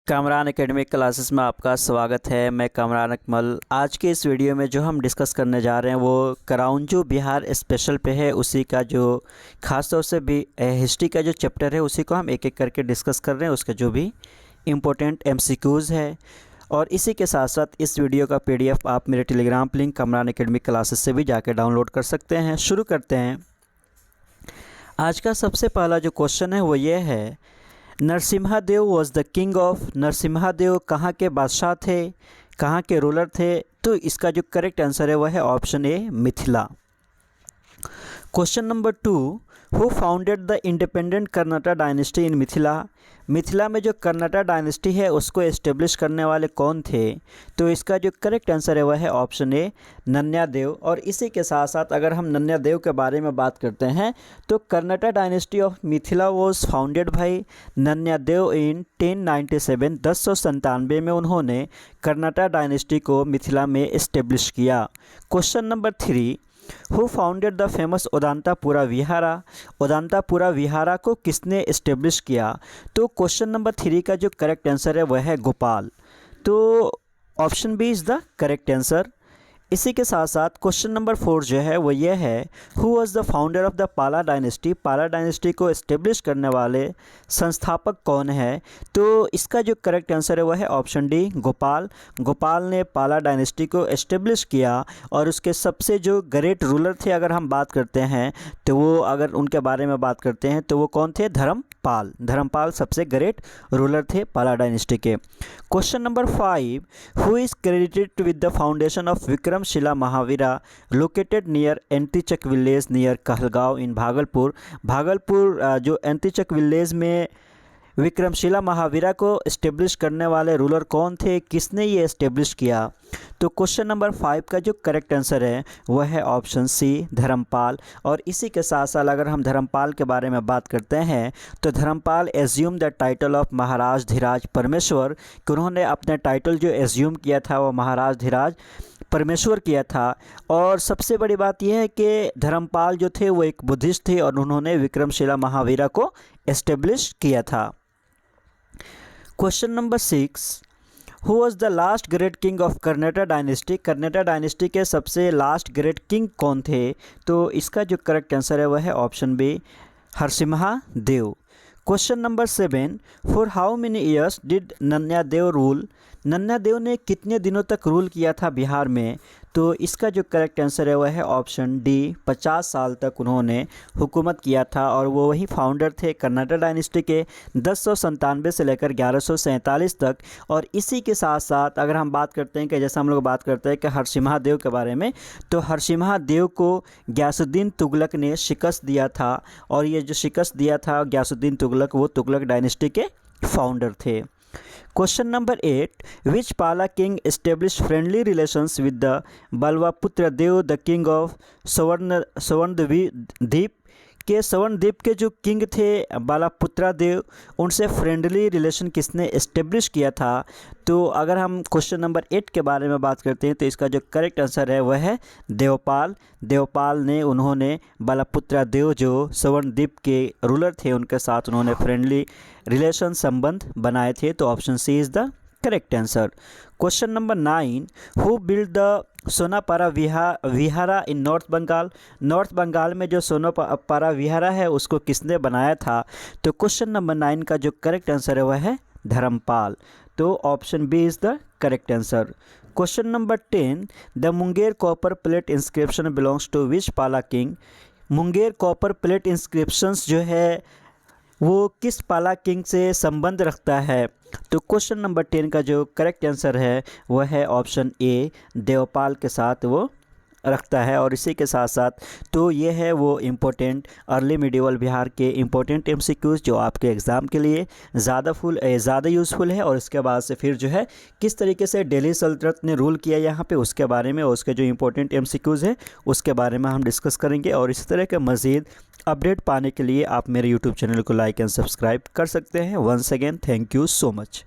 Kamran academic classes में आपका स्वागत है। मैं कामरान अकमल। आज के इस वीडियो में जो हम डिस्कस करने जा रहे हैं वो कराउंजो बिहार स्पेशल पे है। उसी का जो ख़ास तौर से भी हिस्ट्री का जो चैप्टर है उसी को हम एक एक करके डिस्कस कर रहे हैं, उसका जो भी इम्पोर्टेंट एमसीक्यूज़ है। और इसी के साथ साथ इस वीडियो का PDF आप मेरे Telegram link Kamran academic classes से भी जाकर डाउनलोड कर सकते हैं। शुरू करते हैं। आज का सबसे पहला जो क्वेश्चन है वो ये है, Narasimha Deva was the king of. Narasimha Deva कहाँ के बादशाह थे, कहाँ के रूलर थे? तो इसका जो करेक्ट आंसर है वह है option A, Mithila. Question number 2, who founded the independent Karnataka dynasty in Mithila. Mithila में जो कर्नाटक डायनेस्टी है उसको एस्टेब्लिश करने वाले कौन थे? तो इसका जो करेक्ट आंसर है वह है ऑप्शन ए, नन्यादेव। और इसी के साथ साथ अगर हम नन्यादेव के बारे में बात करते हैं तो Karnataka dynasty of Mithila was founded by Nanyadeva in 1097। 1097 में उन्होंने कर्नाटक डायनेस्टी को मिथिला में एस्टेब्लिश किया। Question number 3, who founded the famous Odantapura Vihara. Odantapura Vihara को किसने एस्टेब्लिश किया? तो क्वेश्चन नंबर 3 का जो करेक्ट आंसर है वह है गोपाल। तो option B is the correct answer. इसी के साथ साथ क्वेश्चन नंबर 4 जो है वो ये है, who was the founder of the पाला डायनेस्टी। पाला डायनेस्टी को एस्टेब्लिश करने वाले संस्थापक कौन है? तो इसका जो करेक्ट आंसर है वह है ऑप्शन डी, गोपाल। गोपाल ने पाला डायनेस्टी को एस्टेब्लिश किया और उसके सबसे जो ग्रेट रूलर थे अगर हम बात करते हैं तो वो, अगर उनके बारे में बात करते हैं तो वो कौन थे? धर्मपाल। धर्मपाल सबसे ग्रेट रूलर थे पाला डायनेस्टी के। Question number 5, who is credited with the foundation of Vikramshila Mahavira located near Antichak village near Kahalgaon in Bhagalpur. Bhagalpur जो एंटीचक विलेज में विक्रमशिला महावीरा को इस्टेब्लिश करने वाले रूलर कौन थे? किसने ये इस्टेब्लिश किया? तो क्वेश्चन नंबर 5 का जो करेक्ट आंसर है वह है ऑप्शन सी, धर्मपाल। और इसी के साथ साथ अगर हम धर्मपाल के बारे में बात करते हैं तो Dharmapala assume the title of Maharaj Dhiraj Parameshwar, कि उन्होंने अपने टाइटल जो एज्यूम किया था वो महाराज धीराज परमेश्वर किया था। और सबसे बड़ी बात यह है कि धर्मपाल जो थे वो एक बुद्धिस्ट थे और उन्होंने विक्रमशिला महावीरा को एस्टेब्लिश किया था। Question number 6, who was the last great king of Karnataka dynasty. Karnataka dynasty के सबसे लास्ट ग्रेट किंग कौन थे? तो इसका जो करेक्ट आंसर है वह है option B, Harsimha Deva. Question number 7, for how many years did Nanyadeva rule. Nanyadeva ने कितने दिनों तक रूल किया था बिहार में? तो इसका जो करेक्ट आंसर है वह है ऑप्शन डी, 50 साल तक उन्होंने हुकूमत किया था और वो वही फाउंडर थे कर्नाटक डायनेस्टी के 1097 से लेकर 1147 तक। और इसी के साथ साथ अगर हम बात करते हैं कि जैसा हम लोग बात करते हैं कि हरसिम्हा देव के बारे में, तो हरसिम्हा देव को गयासुद्दीन तुगलक ने शिकस्त दिया था और ये जो शिकस्त दिया था गयासुद्दीन तुगलक, वो तुगलक डायनेस्टी के फाउंडर थे। Question number 8, which Pala king establish friendly relations with the Balaputra Deva the king of Swarnadwipa. के स्वर्णद्वीप के जो किंग थे बालापुत्रा देव, उनसे फ्रेंडली रिलेशन किसने एस्टेब्लिश किया था? तो अगर हम क्वेश्चन नंबर 8 के बारे में बात करते हैं तो इसका जो करेक्ट आंसर है वह है देवपाल। देवपाल ने, उन्होंने बालापुत्रा देव जो स्वर्णद्वीप के रूलर थे उनके साथ उन्होंने फ्रेंडली रिलेशन संबंध बनाए थे। तो option C is the correct answer. Question number 9, who build the Sonapara Vihara in north Bengal. North Bengal में जो सोनापारा विहारा है उसको किसने बनाया था? तो क्वेश्चन नंबर 9 का जो करेक्ट आंसर है वह है धर्मपाल। तो option B is the correct answer. Question number 10, the Munger copper plate inscription belongs to which Pala king. Munger copper plate inscriptions जो है वो किस पाला किंग से संबंध रखता है? तो क्वेश्चन नंबर 10 का जो करेक्ट आंसर है वह है ऑप्शन ए, देवपाल के साथ वो रखता है। और इसी के साथ साथ तो ये है वो इम्पोर्टेंट अर्ली मिडिवल बिहार के इम्पोर्टेंट MCQs जो आपके एग्ज़ाम के लिए ज़्यादा यूज़फुल है। और इसके बाद से फिर जो है किस तरीके से दिल्ली सल्तनत ने रूल किया यहाँ पे उसके बारे में और उसके जो इम्पोर्टेंट MCQs है उसके बारे में हम डिस्कस करेंगे। और इसी तरह के मज़ीद अपडेट पाने के लिए आप मेरे YouTube चैनल को लाइक एंड सब्सक्राइब कर सकते हैं। Once again thank you so much.